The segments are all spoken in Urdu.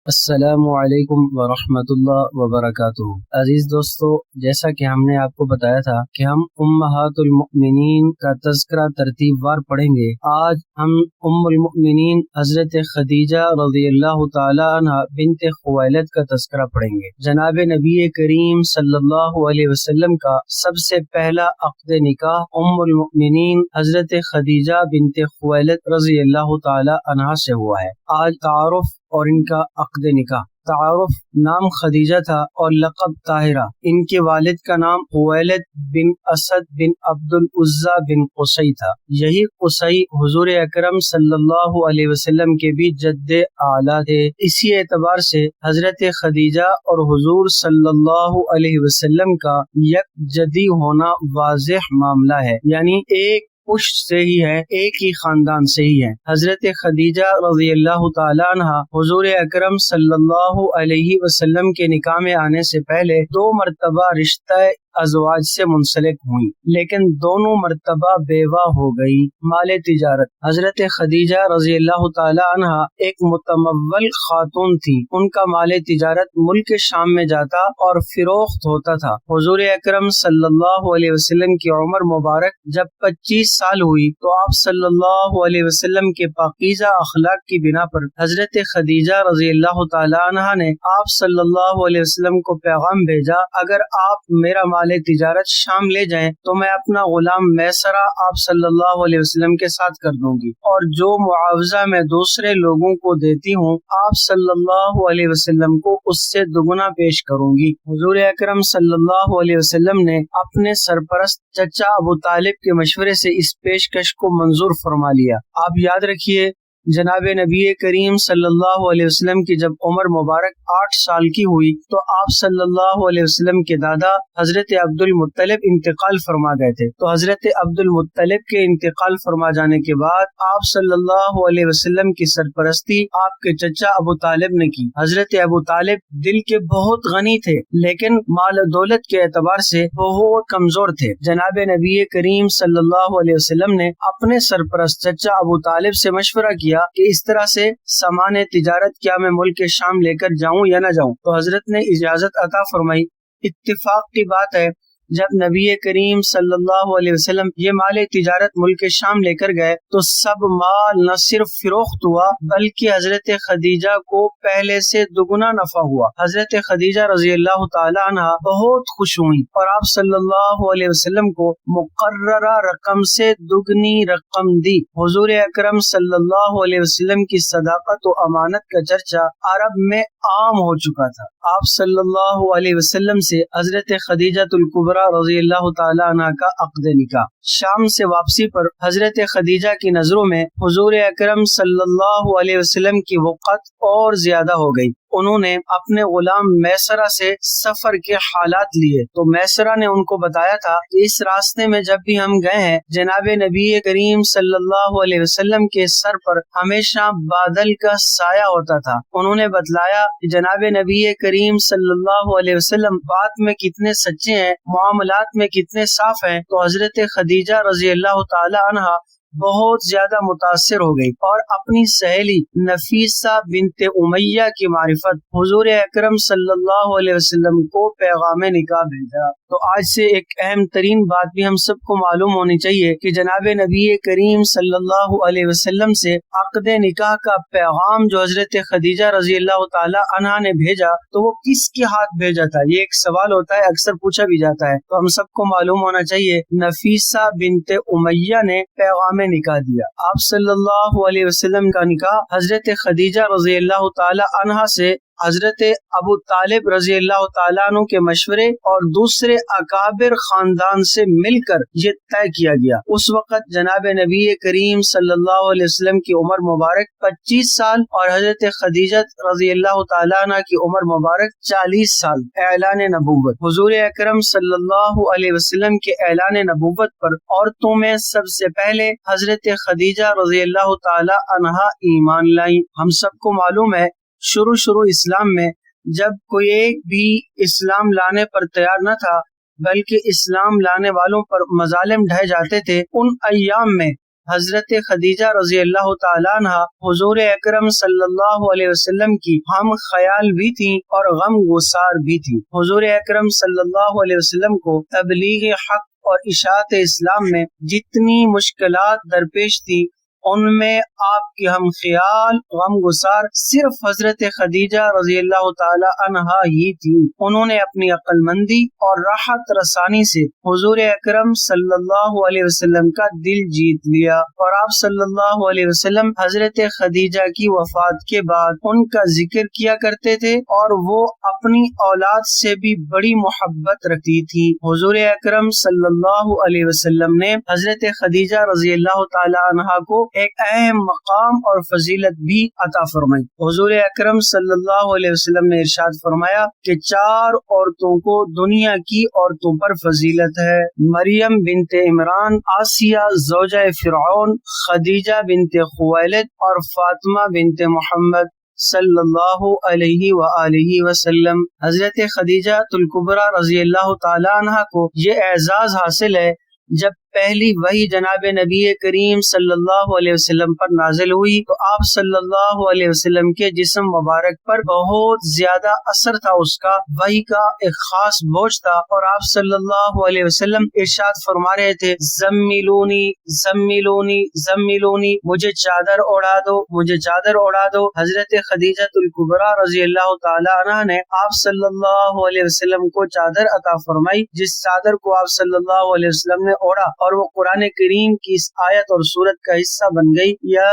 السلام علیکم ورحمۃ اللہ وبرکاتہ۔ عزیز دوستو، جیسا کہ ہم نے آپ کو بتایا تھا کہ ہم امہات المؤمنین کا تذکرہ ترتیب وار پڑھیں گے۔ آج ہم ام المؤمنین حضرت خدیجہ رضی اللہ تعالی عنہ بنت خویلد کا تذکرہ پڑھیں گے۔ جناب نبی کریم صلی اللہ علیہ وسلم کا سب سے پہلا عقد نکاح ام المؤمنین حضرت خدیجہ بنت خویلد رضی اللہ تعالی عنہ سے ہوا ہے۔ آج تعارف اور ان کا عقد نکاح۔ تعارف، نام خدیجہ تھا اور لقب طاہرہ۔ ان کے والد کا نام خویلد بن اسد بن عبد العزیٰ بن قصی تھا۔ یہی قصی حضور اکرم صلی اللہ علیہ وسلم کے بھی جد اعلیٰ تھے۔ اسی اعتبار سے حضرت خدیجہ اور حضور صلی اللہ علیہ وسلم کا یک جدی ہونا واضح معاملہ ہے، یعنی ایک پشت سے ہی ہے، ایک ہی خاندان سے ہی ہے۔ حضرت خدیجہ رضی اللہ تعالی عنہ حضور اکرم صلی اللہ علیہ وسلم کے نکاح میں آنے سے پہلے 2 مرتبہ رشتہ ازواج سے منسلک ہوئیں، لیکن دونوں مرتبہ بیوہ ہو گئی۔ مال تجارت، حضرت خدیجہ رضی اللہ تعالی عنہ ایک متمول خاتون تھی۔ ان کا مال تجارت ملک شام میں جاتا اور فروخت ہوتا تھا۔ حضور اکرم صلی اللہ علیہ وسلم کی عمر مبارک جب 25 سال ہوئی تو آپ صلی اللہ علیہ وسلم کے پاکیزہ اخلاق کی بنا پر حضرت خدیجہ رضی اللہ تعالی عنہ نے آپ صلی اللہ علیہ وسلم کو پیغام بھیجا، اگر آپ میرا مال تجارت شام لے جائیں تو میں اپنا غلام میسرہ آپ صلی اللہ علیہ وسلم کے ساتھ کر دوں گی، اور جو معاوضہ میں دوسرے لوگوں کو دیتی ہوں آپ صلی اللہ علیہ وسلم کو اس سے دگنا پیش کروں گی۔ حضور اکرم صلی اللہ علیہ وسلم نے اپنے سرپرست چچا ابو طالب کے مشورے سے اس پیشکش کو منظور فرما لیا۔ آپ یاد رکھیے، جناب نبی کریم صلی اللہ علیہ وسلم کی جب عمر مبارک 8 سال کی ہوئی تو آپ صلی اللہ علیہ وسلم کے دادا حضرت عبد المطلب انتقال فرما گئے تھے۔ تو حضرت عبد المطلب کے انتقال فرما جانے کے بعد آپ صلی اللہ علیہ وسلم کی سرپرستی آپ کے چچا ابو طالب نے کی۔ حضرت ابو طالب دل کے بہت غنی تھے، لیکن مال و دولت کے اعتبار سے بہت کمزور تھے۔ جناب نبی کریم صلی اللہ علیہ وسلم نے اپنے سرپرست چچا ابو طالب سے مشورہ کیا کہ اس طرح سے سامان تجارت کیا میں ملک شام لے کر جاؤں یا نہ جاؤں؟ تو حضرت نے اجازت عطا فرمائی۔ اتفاق کی بات ہے، جب نبی کریم صلی اللہ علیہ وسلم یہ مال تجارت ملک شام لے کر گئے تو سب مال نہ صرف فروخت ہوا بلکہ حضرت خدیجہ کو پہلے سے دگنا نفع ہوا۔ حضرت خدیجہ رضی اللہ تعالی عنہ بہت خوش ہوئی اور آپ صلی اللہ علیہ وسلم کو مقررہ رقم سے دگنی رقم دی۔ حضور اکرم صلی اللہ علیہ وسلم کی صداقت و امانت کا چرچا عرب میں عام ہو چکا تھا۔ آپ صلی اللہ علیہ وسلم سے حضرت خدیجہ الکبریٰ رضی اللہ تعالی عنہ کا عقد نکاح۔ شام سے واپسی پر حضرت خدیجہ کی نظروں میں حضور اکرم صلی اللہ علیہ وسلم کی وقت اور زیادہ ہو گئی۔ انہوں نے اپنے غلام میسرہ سے سفر کے حالات لیے تو میسرہ نے ان کو بتایا تھا کہ اس راستے میں جب بھی ہم گئے ہیں جناب نبی کریم صلی اللہ علیہ وسلم کے سر پر ہمیشہ بادل کا سایہ ہوتا تھا۔ انہوں نے بتلایا کہ جناب نبی کریم صلی اللہ علیہ وسلم بات میں کتنے سچے ہیں، معاملات میں کتنے صاف ہیں۔ تو حضرت خدیجہ رضی اللہ تعالی عنہ بہت زیادہ متاثر ہو گئی اور اپنی سہیلی نفیسہ بنت امیہ کی معرفت حضور اکرم صلی اللہ علیہ وسلم کو پیغام نکاح بھیجا۔ تو آج سے ایک اہم ترین بات بھی ہم سب کو معلوم ہونی چاہیے کہ جناب نبی کریم صلی اللہ علیہ وسلم سے عقد نکاح کا پیغام جو حضرت خدیجہ رضی اللہ تعالی عنہ نے بھیجا تو وہ کس کے ہاتھ بھیجا تھا، یہ ایک سوال ہوتا ہے، اکثر پوچھا بھی جاتا ہے۔ تو ہم سب کو معلوم ہونا چاہیے نفیسہ بنت امیہ نے پیغام نکاح دیا۔ آپ صلی اللہ علیہ وسلم کا نکاح حضرت خدیجہ رضی اللہ تعالی عنہ سے حضرت ابو طالب رضی اللہ تعالیٰ عنہ کے مشورے اور دوسرے اکابر خاندان سے مل کر یہ طے کیا گیا۔ اس وقت جناب نبی کریم صلی اللہ علیہ وسلم کی عمر مبارک 25 سال اور حضرت خدیجہ رضی اللہ تعالیٰ عنہ کی عمر مبارک 40 سال۔ اعلان نبوت، حضور اکرم صلی اللہ علیہ وسلم کے اعلان نبوت پر عورتوں میں سب سے پہلے حضرت خدیجہ رضی اللہ تعالیٰ عنہ ایمان لائیں۔ ہم سب کو معلوم ہے شروع اسلام میں جب کوئی ایک بھی اسلام لانے پر تیار نہ تھا بلکہ اسلام لانے والوں پر مظالم ڈھائے جاتے تھے، ان ایام میں حضرت خدیجہ رضی اللہ تعالیٰ عنہ حضور اکرم صلی اللہ علیہ وسلم کی ہم خیال بھی تھی اور غم گسار بھی تھی۔ حضور اکرم صلی اللہ علیہ وسلم کو تبلیغ حق اور اشاعت اسلام میں جتنی مشکلات درپیش تھی ان میں آپ کی ہم خیال غم گسار صرف حضرت خدیجہ رضی اللہ تعالی عنہا ہی تھی۔ انہوں نے اپنی عقل مندی اور راحت رسانی سے حضور اکرم صلی اللہ علیہ وسلم کا دل جیت لیا، اور آپ صلی اللہ علیہ وسلم حضرت خدیجہ کی وفات کے بعد ان کا ذکر کیا کرتے تھے، اور وہ اپنی اولاد سے بھی بڑی محبت رکھتی تھی۔ حضور اکرم صلی اللہ علیہ وسلم نے حضرت خدیجہ رضی اللہ تعالی عنہا کو ایک اہم مقام اور فضیلت بھی عطا فرمائی۔ حضور اکرم صلی اللہ علیہ وسلم نے ارشاد فرمایا کہ 4 عورتوں کو دنیا کی عورتوں پر فضیلت ہے: مریم بنت عمران، آسیہ زوجہ فرعون، خدیجہ بنت خویلد اور فاطمہ بنت محمد صلی اللہ علیہ وآلہ وسلم۔ حضرت خدیجہ الکبریٰ رضی اللہ تعالی عنہ کو یہ اعزاز حاصل ہے جب پہلی وحی جناب نبی کریم صلی اللہ علیہ وسلم پر نازل ہوئی تو آپ صلی اللہ علیہ وسلم کے جسم مبارک پر بہت زیادہ اثر تھا، اس کا وحی کا ایک خاص بوجھ تھا، اور آپ صلی اللہ علیہ وسلم ارشاد فرما رہے تھے: زملونی زملونی زملونی، مجھے چادر اڑا دو، مجھے چادر اڑا دو۔ حضرت خدیجہ الکبریٰ رضی اللہ تعالی عنہ نے آپ صلی اللہ علیہ وسلم کو چادر عطا فرمائی، جس چادر کو آپ صلی اللہ علیہ وسلم نے اوڑا اور وہ قرآن کریم کی اس آیت اور سورت کا حصہ بن گئی: یا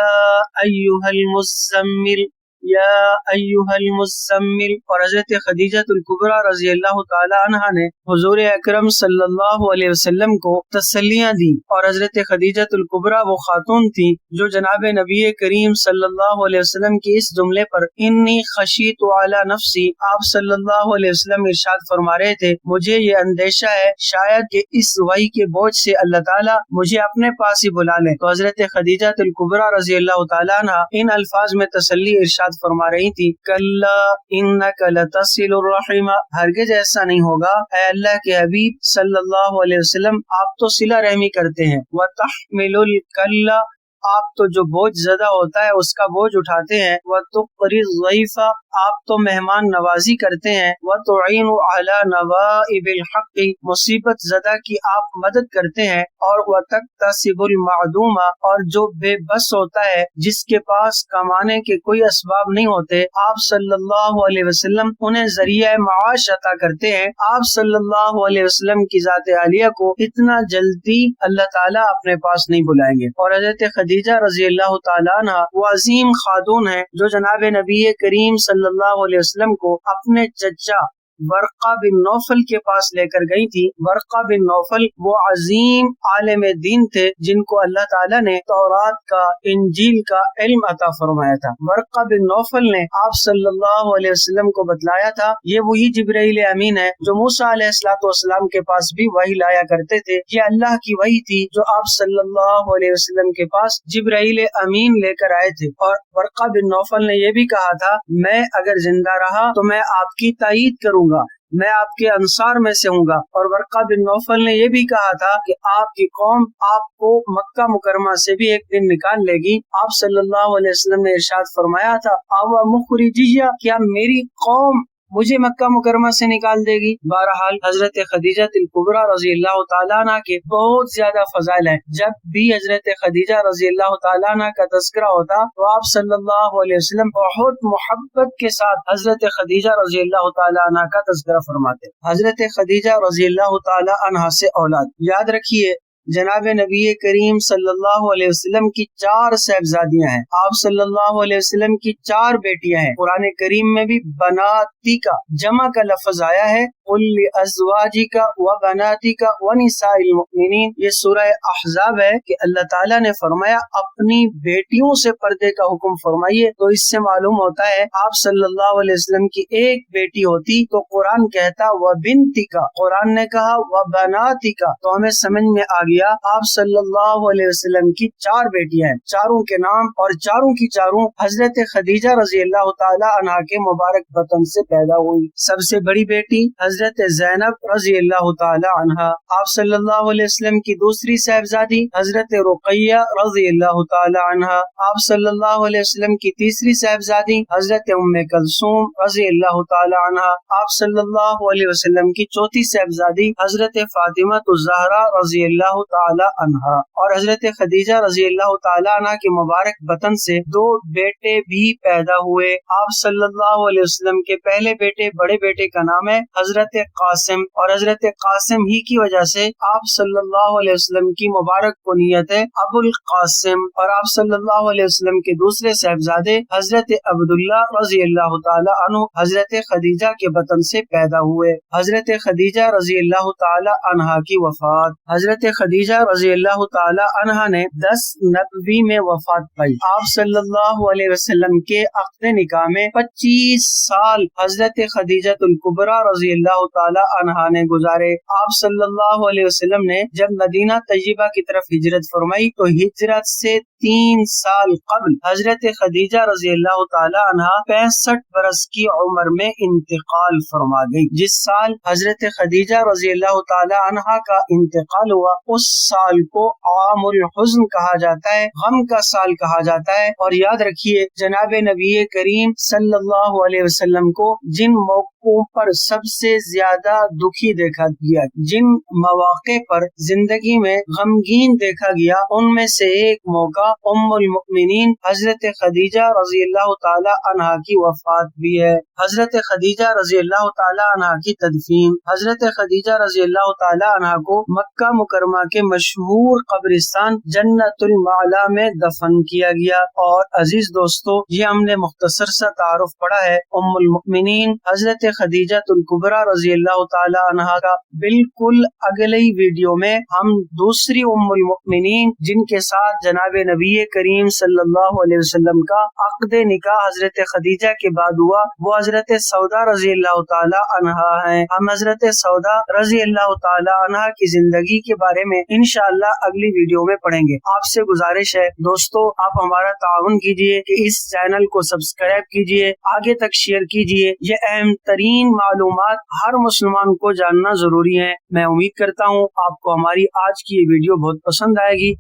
ایھا المزمل یا ایھا المزمل۔ اور حضرت خدیجہ الکبریٰ رضی اللہ تعالی عنہ نے حضور اکرم صلی اللہ علیہ وسلم کو تسلیاں دی، اور حضرت خدیجہ الکبریٰ وہ خاتون تھی جو جناب نبی کریم صلی اللہ علیہ وسلم کی اس جملے پر انی خشیت علی نفسی، آپ صلی اللہ علیہ وسلم ارشاد فرما رہے تھے مجھے یہ اندیشہ ہے شاید کہ اس وحی کے بوجھ سے اللہ تعالیٰ مجھے اپنے پاس ہی بلا لے، تو حضرت خدیجہ الکبریٰ رضی اللہ تعالی عنہ ان الفاظ میں تسلی ارشاد فرما رہی تھی: کلا انک لتصل الرحم، ہرگز ایسا نہیں ہوگا اے اللہ کے حبیب صلی اللہ علیہ وسلم، آپ تو صلہ رحمی کرتے ہیں، وتحمل الکلا، آپ تو جو بوجھ زدہ ہوتا ہے اس کا بوجھ اٹھاتے ہیں، وتقری الضیف، آپ تو مہمان نوازی کرتے ہیں، وتعین علی نوائب الحق، مصیبت زدہ کی آپ مدد کرتے ہیں، اور وتکتسب المعدوم، اور جو بے بس ہوتا ہے جس کے پاس کمانے کے کوئی اسباب نہیں ہوتے، آپ صلی اللہ علیہ وسلم انہیں ذریعہ معاش عطا کرتے ہیں۔ آپ صلی اللہ علیہ وسلم کی ذات عالیہ کو اتنا جلدی اللہ تعالیٰ اپنے پاس نہیں بلائیں گے۔ اور حضرت خدیجہ رضی اللہ تعالیٰ عنہ وہ عظیم خاتون ہیں جو جناب نبی کریم صلی اللہ علیہ وسلم کو اپنے چچا ورقہ بن نوفل کے پاس لے کر گئی تھی۔ ورقہ بن نوفل وہ عظیم عالم دین تھے جن کو اللہ تعالیٰ نے تورات کا، انجیل کا علم عطا فرمایا تھا۔ ورقہ بن نوفل نے آپ صلی اللہ علیہ وسلم کو بتلایا تھا یہ وہی جبرائیل امین ہے جو موسیٰ علیہ السلام کے پاس بھی وحی لایا کرتے تھے، یہ اللہ کی وحی تھی جو آپ صلی اللہ علیہ وسلم کے پاس جبرائیل امین لے کر آئے تھے۔ اور ورقہ بن نوفل نے یہ بھی کہا تھا میں اگر زندہ رہا تو میں آپ کی تائید کروں گا، میں آپ کے انصار میں سے ہوں گا۔ اور ورقہ بن نوفل نے یہ بھی کہا تھا کہ آپ کی قوم آپ کو مکہ مکرمہ سے بھی ایک دن نکال لے گی۔ آپ صلی اللہ علیہ وسلم نے ارشاد فرمایا تھا او مخرجیہ، کیا میری قوم مجھے مکہ مکرمہ سے نکال دے گی؟ بہرحال حضرت خدیجہ الکبریٰ رضی اللہ تعالیٰ عنہ کے بہت زیادہ فضائل ہیں۔ جب بھی حضرت خدیجہ رضی اللہ تعالیٰ عنہ کا تذکرہ ہوتا تو آپ صلی اللہ علیہ وسلم بہت محبت کے ساتھ حضرت خدیجہ رضی اللہ تعالیٰ عنہ کا تذکرہ فرماتے۔ حضرت خدیجہ رضی اللہ تعالیٰ عنہ سے اولاد، یاد رکھیے جناب نبی کریم صلی اللہ علیہ وسلم کی 4 صاحبزادیاں ہیں، آپ صلی اللہ علیہ وسلم کی 4 بیٹیاں ہیں۔ قرآن کریم میں بھی بناتی کا جمع کا لفظ آیا ہے، قل لازواجک وبناتک ونساء المؤمنین، یہ سورہ احزاب ہے کہ اللہ تعالیٰ نے فرمایا اپنی بیٹیوں سے پردے کا حکم فرمائیے، تو اس سے معلوم ہوتا ہے آپ صلی اللہ علیہ وسلم کی ایک بیٹی ہوتی تو قرآن کہتا وبنتک، قرآن نے کہا وبناتک، تو ہمیں سمجھ میں آ گیا آپ صلی اللہ علیہ وسلم کی 4 بیٹیاں ہیں، چاروں کے نام اور چاروں کی چاروں حضرت خدیجہ رضی اللہ تعالی عنہا کے مبارک بطن سے پیدا ہوئی۔ سب سے بڑی بیٹی حضرت زینب رضی اللہ تعالی عنہا، آپ صلی اللہ علیہ وسلم کی دوسری صاحبزادی حضرت رقیہ رضی اللہ تعالی عنہا، آپ صلی اللہ علیہ وسلم کی تیسری صاحبزادی حضرت ام کلثوم رضی اللہ تعالی عنہا، آپ صلی اللہ علیہ وسلم کی چوتھی صاحبزادی حضرت فاطمہ الزہرا رضی اللہ تعالی عنہا، اور حضرت خدیجہ رضی اللہ تعالی عنہا کے مبارک بطن سے دو بیٹے بھی پیدا ہوئے۔ آپ صلی اللہ علیہ وسلم کے پہلے بیٹے بڑے بیٹے کا نام ہے حضرت قاسم، اور حضرت قاسم ہی کی وجہ سے آپ صلی اللہ علیہ وسلم کی مبارک کنیت ہے ابو القاسم، اور آپ صلی اللہ علیہ وسلم کے دوسرے صاحبزادے حضرت عبداللہ رضی اللہ تعالی عنہ حضرت خدیجہ کے بطن سے پیدا ہوئے۔ حضرت خدیجہ رضی اللہ تعالی عنہا کی وفات، حضرت خدیجہ رضی اللہ تعالی عنہا نے 10 نبوی میں وفات پائی۔ آپ صلی اللہ علیہ وسلم کے عقد نکاح میں 25 سال حضرت خدیجہ الکبریٰ رضی اللہ تعالی عنہا نے گزارے۔ آپ صلی اللہ علیہ وسلم نے جب مدینہ طیبہ کی طرف ہجرت فرمائی تو ہجرت سے 3 سال قبل حضرت خدیجہ رضی اللہ تعالی عنہا 65 برس کی عمر میں انتقال فرما گئی۔ جس سال حضرت خدیجہ رضی اللہ تعالی عنہا کا انتقال ہوا اس سال کو عام الحزن کہا جاتا ہے، غم کا سال کہا جاتا ہے۔ اور یاد رکھیے جناب نبی کریم صلی اللہ علیہ وسلم کو جن موقعوں پر سب سے زیادہ دکھی دیکھا گیا، جن مواقع پر زندگی میں غمگین دیکھا گیا، ان میں سے ایک موقع ام المؤمنین حضرت خدیجہ رضی اللہ تعالی عنہا کی وفات بھی ہے۔ حضرت خدیجہ رضی اللہ تعالی عنہا کی تدفین، حضرت خدیجہ رضی اللہ تعالی عنہا کو مکہ مکرمہ کے مشہور قبرستان جنت المعلا میں دفن کیا گیا۔ اور عزیز دوستو، یہ ہم نے مختصر سا تعارف پڑھا ہے ام المؤمنین حضرت خدیجہ الکبریٰ رضی اللہ تعالی عنہا کا۔ بالکل اگلی ویڈیو میں ہم دوسری ام المؤمنین جن کے ساتھ جناب نبی کریم صلی اللہ علیہ وسلم کا عقد نکاح حضرت خدیجہ کے بعد ہوا، وہ حضرت سودا رضی اللہ تعالی عنہا ہیں۔ ہم حضرت سودا رضی اللہ تعالی عنہا کی زندگی کے بارے میں انشاءاللہ اگلی ویڈیو میں پڑھیں گے۔ آپ سے گزارش ہے دوستو، آپ ہمارا تعاون کیجئے کہ اس چینل کو سبسکرائب کیجئے، آگے تک شیئر کیجئے۔ یہ اہم ترین معلومات ہر مسلمان کو جاننا ضروری ہے۔ میں امید کرتا ہوں آپ کو ہماری آج کی یہ ویڈیو بہت پسند آئے گی۔